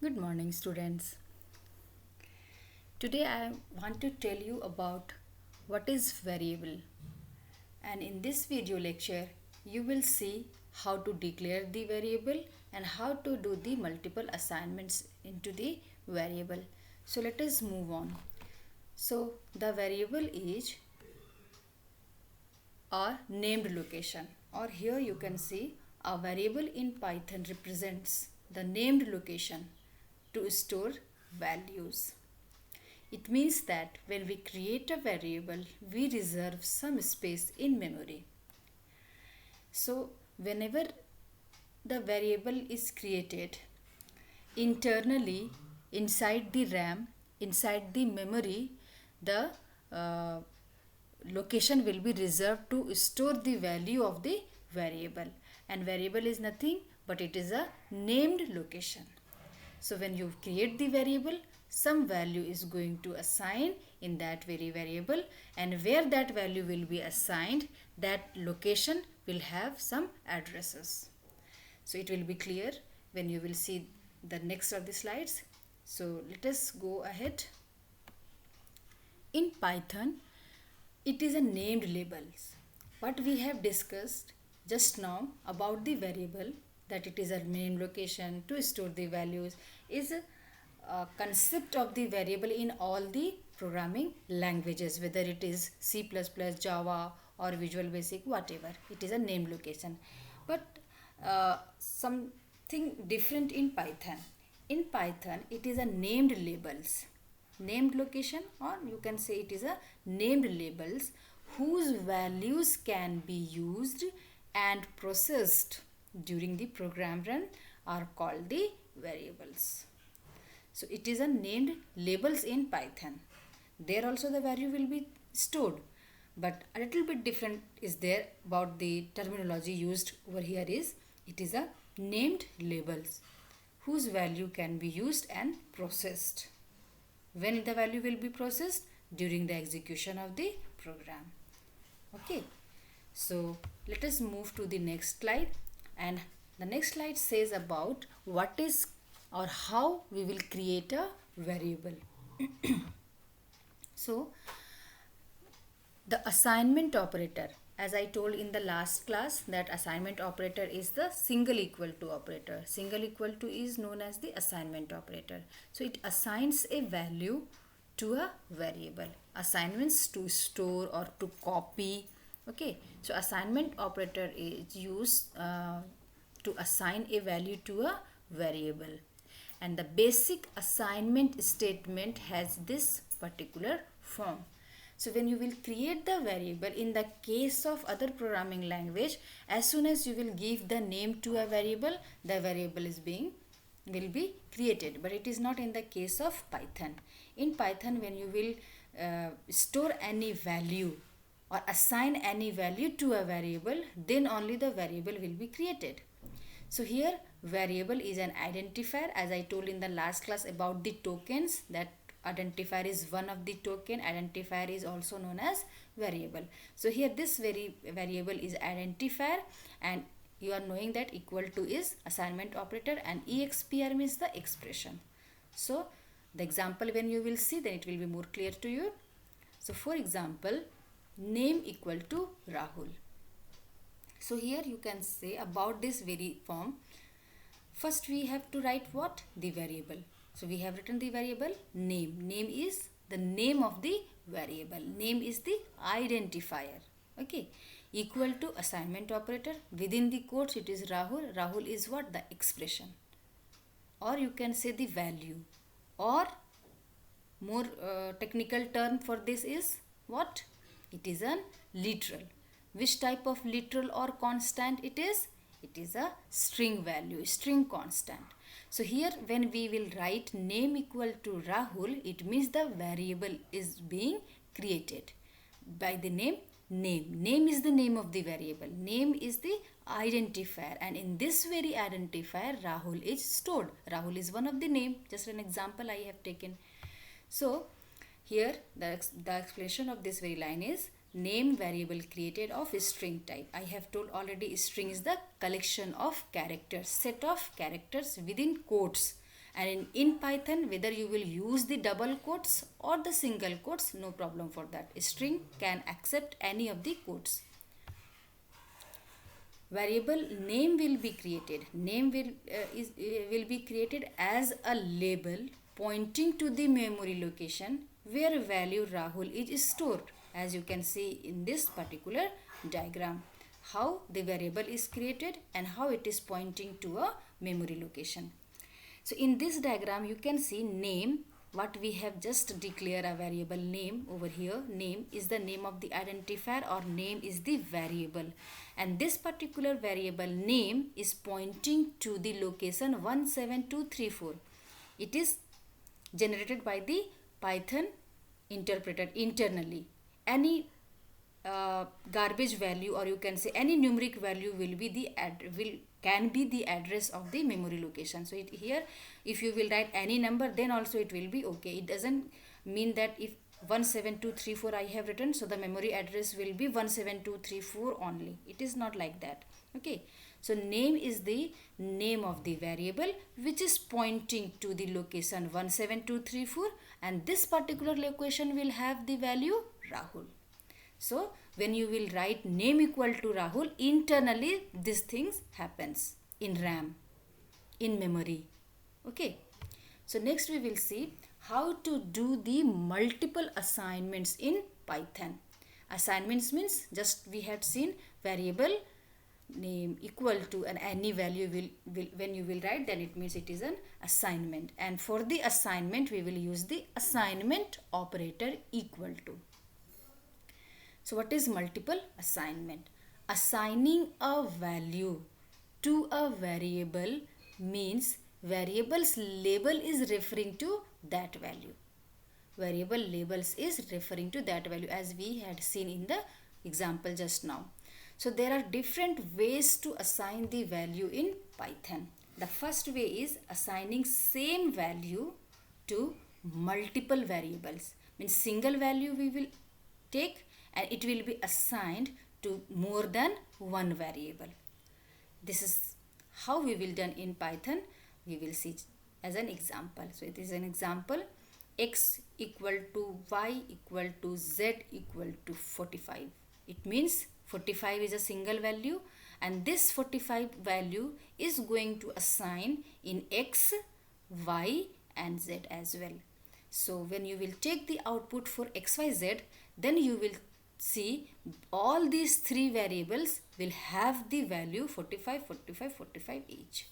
Good morning, students. Today I want to tell you about what is variable. And in this video lecture, you will see how to declare the variable and how to do the multiple assignments into the variable. So let us move on. So the variable is a named location, or here you can see a variable in Python represents the named location to store values. It means that when we create a variable, we reserve some space in memory. So, whenever the variable is created, internally inside the RAM, inside the memory, the uh, location will be reserved to store the value of the variable. And variable is nothing but it is a named location. So when you create the variable, some value is going to assign in that very variable, and where that value will be assigned, that location will have some addresses. So it will be clear when you will see the next of the slides. So let us go ahead. In Python, it is a named labels. What we have discussed just now about the variable, that it is a named location to store the values, is a concept of the variable in all the programming languages, whether it is C++, Java or Visual Basic, whatever. It is a named location. But something different in Python. In Python, it is a named labels, named location, or you can say it is a named labels whose values can be used and processed during the program run are called the variables. So it is a named labels in Python. There also the value will be stored, but a little bit different is there about the terminology used over here is it is a named labels whose value can be used and processed. When the value will be processed? During the execution of the program. Okay, so let us move to the next slide, and the next slide says about what is or how we will create a variable. So the assignment operator, as I told in the last class, that assignment operator is the single equal to operator. Single equal to is known as the assignment operator. So it assigns a value to a variable. Assignments to store or to copy. Okay, so assignment operator is used to assign a value to a variable, and the basic assignment statement has this particular form. So when you will create the variable, in the case of other programming language, as soon as you will give the name to a variable, the variable will be created, but it is not in the case of Python. In Python, when you will store any value or assign any value to a variable, then only the variable will be created. So here variable is an identifier, as I told in the last class about the tokens, that identifier is one of the token. Identifier is also known as variable. So here this very variable is identifier, and you are knowing that equal to is assignment operator and expr means the expression. So the example when you will see, then it will be more clear to you. So for example, name equal to Rahul. So here you can say about this very form, first we have to write what? The variable. So we have written the variable name. Name is the name of the variable. Name is the identifier. Okay. Equal to assignment operator. Within the quotes it is Rahul. Rahul is what? The expression. Or you can say the value. Or more technical term for this is what? It is a literal. Which type of literal or constant it is? It is a string value, string constant. So here when we will write name equal to Rahul, it means the variable is being created by the name name. Name is the name of the variable. Name is the identifier, and in this very identifier Rahul is stored. Rahul is one of the name. Just an example I have taken. So here the explanation of this very line is name variable created of string type. I have told already string is the collection of characters, set of characters within quotes, And in Python, whether you will use the double quotes or the single quotes, no problem for that. String can accept any of the quotes. Variable name will be created. Name will be created as a label pointing to the memory location where value Rahul is stored, as you can see in this particular diagram, how the variable is created and how it is pointing to a memory location. So in this diagram you can see name, what we have just declared a variable name over here. Name is the name of the identifier, or name is the variable, and this particular variable name is pointing to the location 17234. It is generated by the Python interpreter internally. Any garbage value, or you can say any numeric value, can be the address of the memory location. So here if you will write any number, then also it will be okay. It doesn't mean that if 17234 I have written, so the memory address will be 17234 only. It is not like that. Okay, so name is the name of the variable which is pointing to the location 17234, and this particular location will have the value Rahul. So when you will write name equal to Rahul, internally these things happens in RAM, in memory. Okay. So next we will see how to do the multiple assignments in Python. Assignments means, just we had seen variable name equal to and any value will when you will write, then it means it is an assignment. And for the assignment we will use the assignment operator equal to. So what is multiple assignment? Assigning a value to a variable means variable's label is referring to that value. Variable labels is referring to that value, as we had seen in the example just now. So there are different ways to assign the value in Python. The first way is assigning same value to multiple variables. Means single value we will take and it will be assigned to more than one variable. This is how we will done in Python. We will see as an example. So it is an example: x equal to y equal to z equal to 45. It means 45 is a single value, and this 45 value is going to assign in x, y and z as well. So when you will take the output for x, y, z, then you will see all these three variables will have the value 45, 45, 45 each.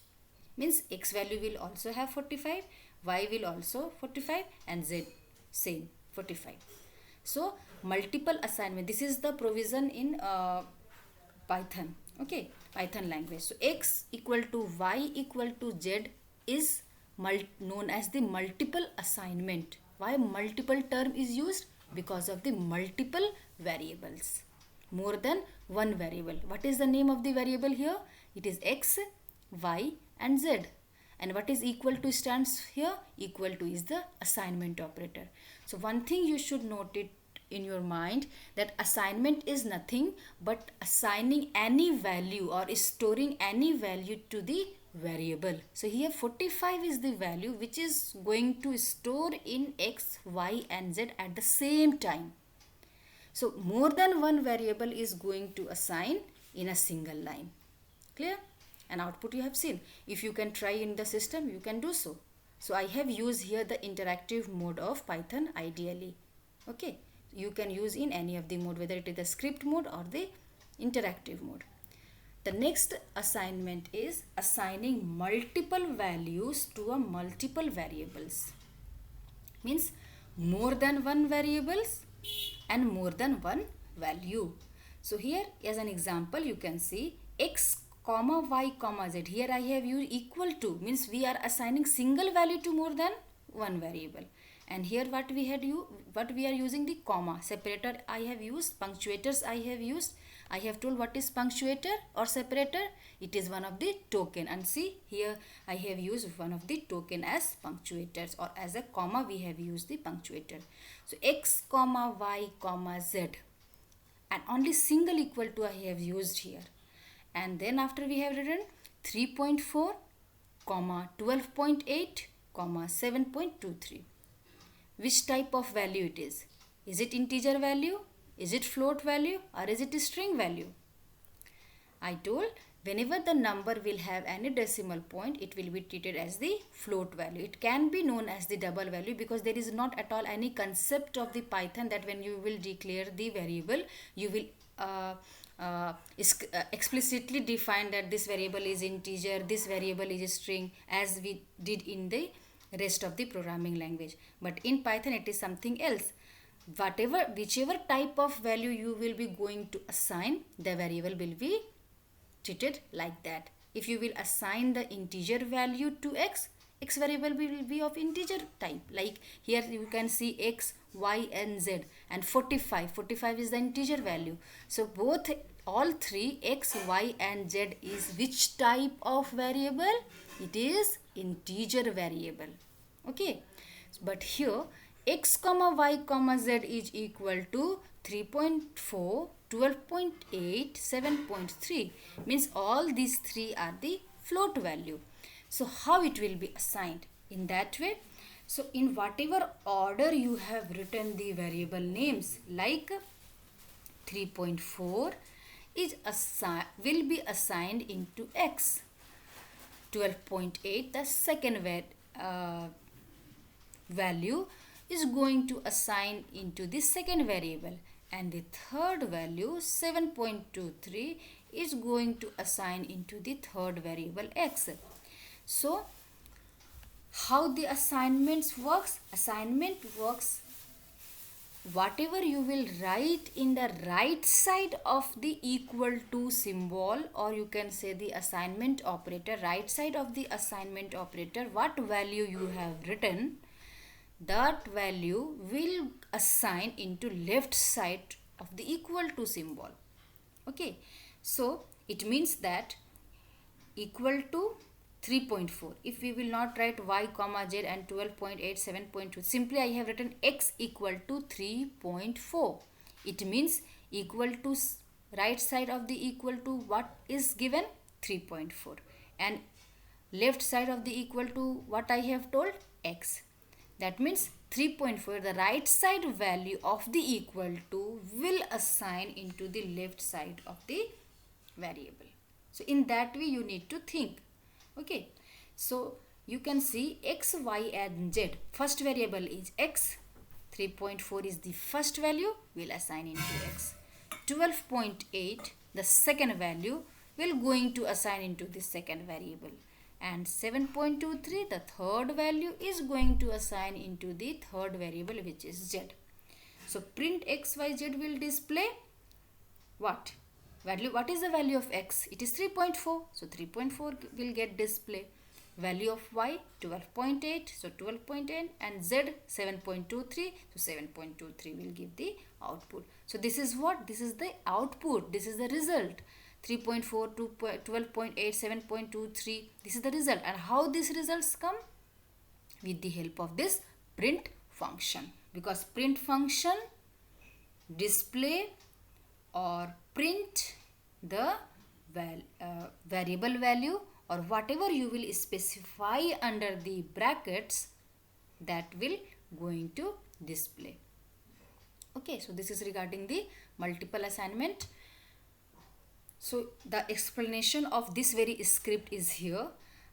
Means x value will also have 45, y will also 45 and z same 45. So multiple assignment, this is the provision in Python. Okay, Python language. So x equal to y equal to z is known as the multiple assignment. Why multiple term is used? Because of the multiple variables, more than one variable. What is the name of the variable here? It is x, y and z. And what is equal to stands here? Equal to is the assignment operator. So one thing you should note it in your mind, that assignment is nothing but assigning any value or storing any value to the variable. So here 45 is the value which is going to store in x, y and z at the same time. So more than one variable is going to assign in a single line. Clear? And output you have seen. If you can try in the system, you can do so. So I have used here the interactive mode of Python ideally. Okay. You can use in any of the mode, whether it is the script mode or the interactive mode. The next assignment is assigning multiple values to a multiple variables. Means more than one variables and more than one value. So here as an example you can see x comma y comma z. Here I have used equal to, means we are assigning single value to more than one variable. And here what we are using the comma separator I have used, punctuators I have used. I have told what is punctuator or separator. It is one of the token, and see here I have used one of the token as punctuators, or as a comma we have used the punctuator. So x comma y comma z, and only single equal to I have used here. And then after we have written 3.4 comma 12.8 comma 7.23. Which type of value it is? Is it integer value? Is it float value? Or is it a string value? I told whenever the number will have any decimal point, it will be treated as the float value. It can be known as the double value because there is not at all any concept of the Python that when you will declare the variable, you will explicitly define that this variable is integer, this variable is a string, as we did in the rest of the programming language. But in Python it is something else. Whichever type of value you will be going to assign, the variable will be treated like that. If you will assign the integer value to x variable will be of integer type. Like here you can see x, y and z, and 45 is the integer value. So all three x, y and z is which type of variable? It is integer variable. Okay, but here x comma y comma z is equal to 3.4, 12.8, 7.3, means all these three are the float value. So how it will be assigned? In that way, so in whatever order you have written the variable names, like 3.4 will be assigned into x, 12.8 the second value is going to assign into the second variable, and the third value 7.23 is going to assign into the third variable x. So how the assignments works? Assignment works, whatever you will write in the right side of the equal to symbol, or you can say the assignment operator, right side of the assignment operator, what value you have written, that value will assign into left side of the equal to symbol. Okay, so it means that equal to 3.4, if we will not write y comma z and 12.8, 7.2, simply I have written x equal to 3.4. It means equal to right side of the equal to what is given? 3.4, and left side of the equal to what I have told? X. That means 3.4, the right side value of the equal to will assign into the left side of the variable. So in that way you need to think. Okay, so you can see x, y and z. First variable is x. 3.4 is the first value, will assign into x. 12.8, the second value, will going to assign into the second variable. And 7.23, the third value, is going to assign into the third variable, which is z. So print x, y, z will display what? Value. What is the value of x? It is 3.4. So 3.4 will get display. Value of y 12.8. So 12.8, and z 7.23. So 7.23 will give the output. So this is what? This is the output. This is the result. 3.4 to 12.8, 7.23. This is the result. And how these results come? With the help of this print function. Because print function display or print the variable value, or whatever you will specify under the brackets, that will going to display. Okay, so this is regarding the multiple assignment. So the explanation of this very script is here.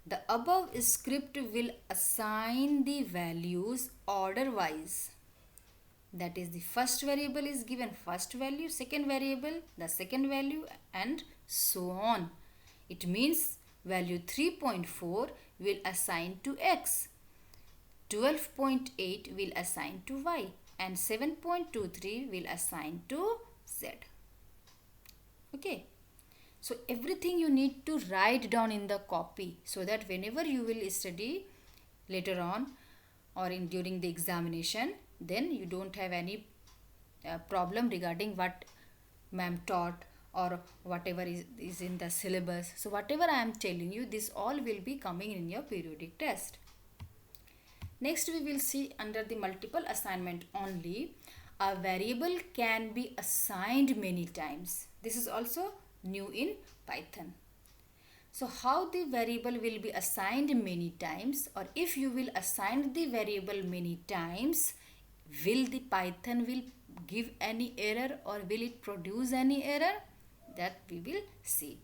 The above script will assign the values order wise. That is, the first variable is given first value, second variable the second value, and so on. It means value 3.4 will assign to x, 12.8 will assign to y, and 7.23 will assign to z. Okay. So everything you need to write down in the copy, so that whenever you will study later on or during the examination, then you don't have any problem regarding what ma'am taught or whatever is in the syllabus. So whatever I am telling you, this all will be coming in your periodic test. Next we will see under the multiple assignment only, a variable can be assigned many times. This is also new in Python. So how the variable will be assigned many times, or if you will assign the variable many times, will the Python will give any error or will it produce any error? That we will see.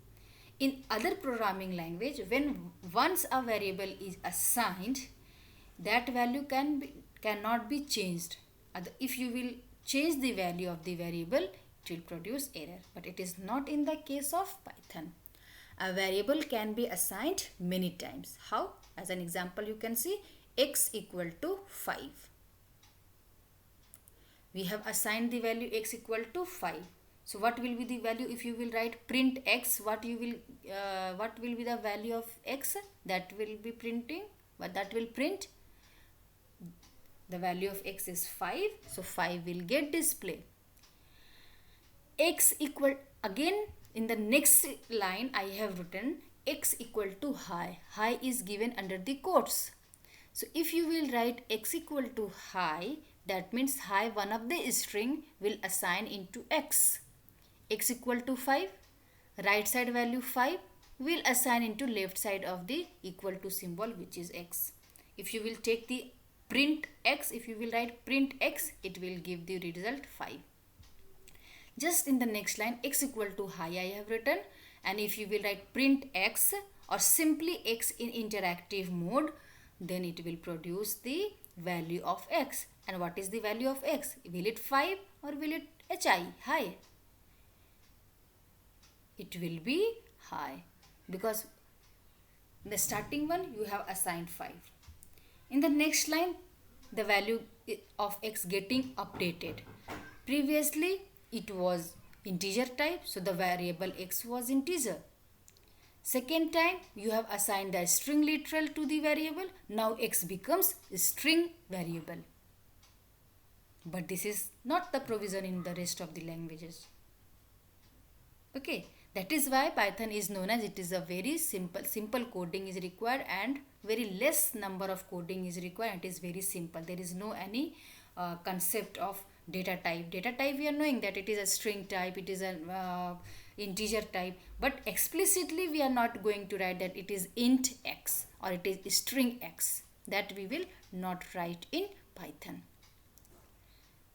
In other programming language, when once a variable is assigned, that value cannot be changed. If you will change the value of the variable, it will produce error. But it is not in the case of Python. A variable can be assigned many times. How? As an example, you can see x equal to 5. We have assigned the value x equal to 5. So what will be the value if you will write print x? What will be the value of x? That will be printing. But that will print. The value of x is 5. So 5 will get display. X equal, again in the next line I have written x equal to high. High is given under the quotes. So if you will write x equal to high, that means high one of the string will assign into x. X equal to 5, right side value 5 will assign into left side of the equal to symbol, which is x. If you will take the print x, if you will write print x, it will give the result 5. Just in the next line, x equal to high I have written, and if you will write print x or simply x in interactive mode, then it will produce the value of x. And what is the value of x? Will it 5 or will it high? It will be high, because the starting one you have assigned 5. In the next line, the value of x getting updated. Previously it was integer type, so the variable x was integer. Second time you have assigned the string literal to the variable. Now x becomes string variable. But this is not the provision in the rest of the languages. Okay, that is why Python is known as, it is a very simple coding is required and very less number of coding is required. It is very simple. There is no any concept of data type. Data type we are knowing that it is a string type, it is an integer type, but explicitly we are not going to write that it is int x or it is string x. That we will not write in Python.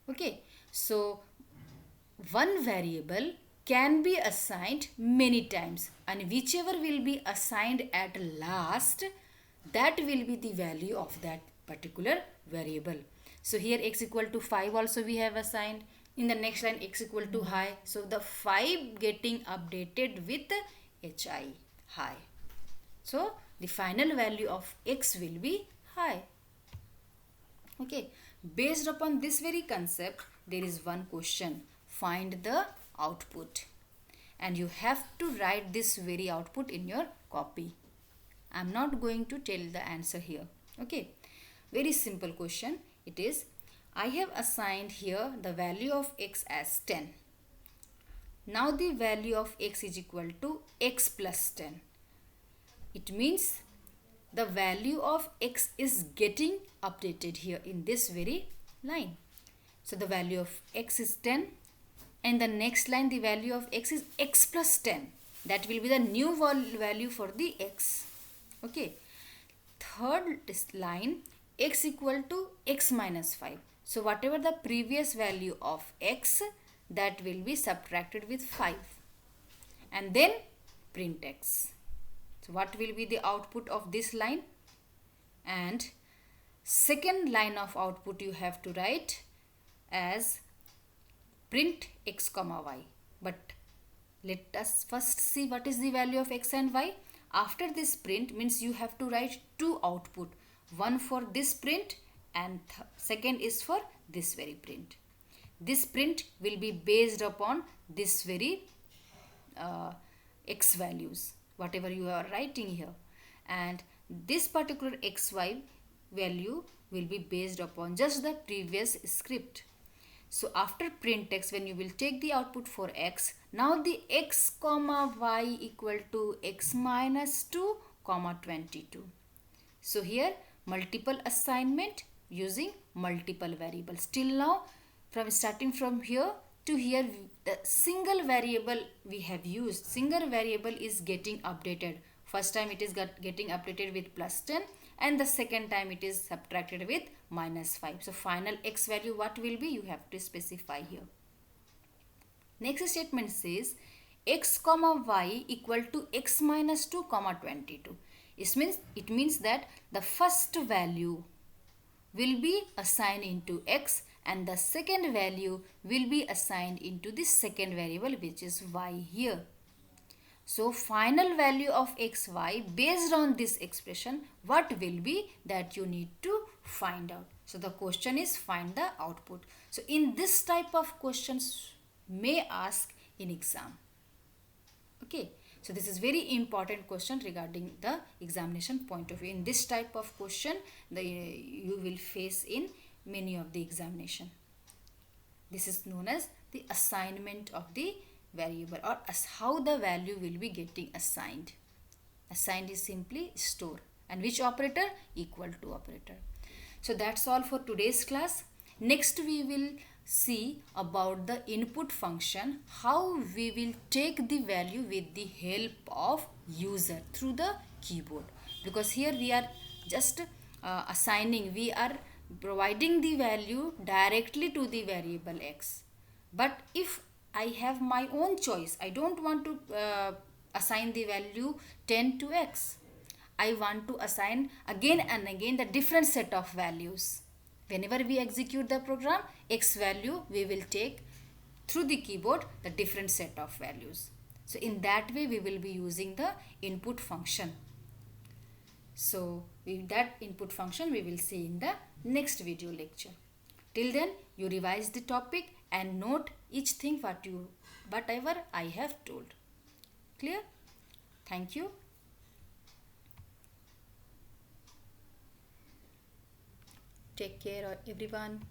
Okay, so one variable can be assigned many times, and whichever will be assigned at last, that will be the value of that particular variable. So here x equal to 5 also we have assigned. In the next line x equal to high. So the 5 getting updated with hi, high. So the final value of x will be high. Okay, based upon this very concept, there is one question. Find the output. And you have to write this very output in your copy. I am not going to tell the answer here. Okay, very simple question. It is, I have assigned here the value of x as 10. Now the value of x is equal to x plus 10. It means the value of x is getting updated here in this very line. So the value of x is 10, and the next line the value of x is x plus 10. That will be the new value for the x. Okay. Third line, x equal to x minus 5. So whatever the previous value of x, that will be subtracted with 5. And then print x. So what will be the output of this line? And second line of output you have to write as print x comma y. But let us first see what is the value of x and y. After this print means you have to write two output. One for this print and second is for this very print. This print will be based upon this very x values, whatever you are writing here. And this particular xy value will be based upon just the previous script. So after print x, when you will take the output for x, now the x comma y equal to x minus 2 comma 22. So here multiple assignment using multiple variables. Till now, from starting from here to here, the single variable we have used, single variable is getting updated. First time it is getting updated with plus 10, and the second time it is subtracted with minus 5. So final x value what will be, you have to specify here. Next statement says x comma y equal to x minus 2 comma 22. It means that the first value will be assigned into x and the second value will be assigned into the second variable, which is y here. So final value of xy based on this expression, what will be, that you need to find out. So the question is find the output. So in this type of questions may ask in exam. Okay, so this is very important question regarding the examination point of view. In this type of question you will face in many of the examination. This is known as the assignment of the variable, or as how the value will be getting assigned. Assigned is simply store, and which operator, equal to operator. So that's all for today's class. Next we will see about the input function, how we will take the value with the help of user through the keyboard, because here we are just assigning, we are providing the value directly to the variable x. But if I have my own choice, I don't want to assign the value 10 to x. I want to assign again and again the different set of values. Whenever we execute the program, x value we will take through the keyboard the different set of values. So in that way we will be using the input function. So that input function we will see in the next video lecture. Till then you revise the topic and note each thing whatever I have told. Clear? Thank you. Take care everyone.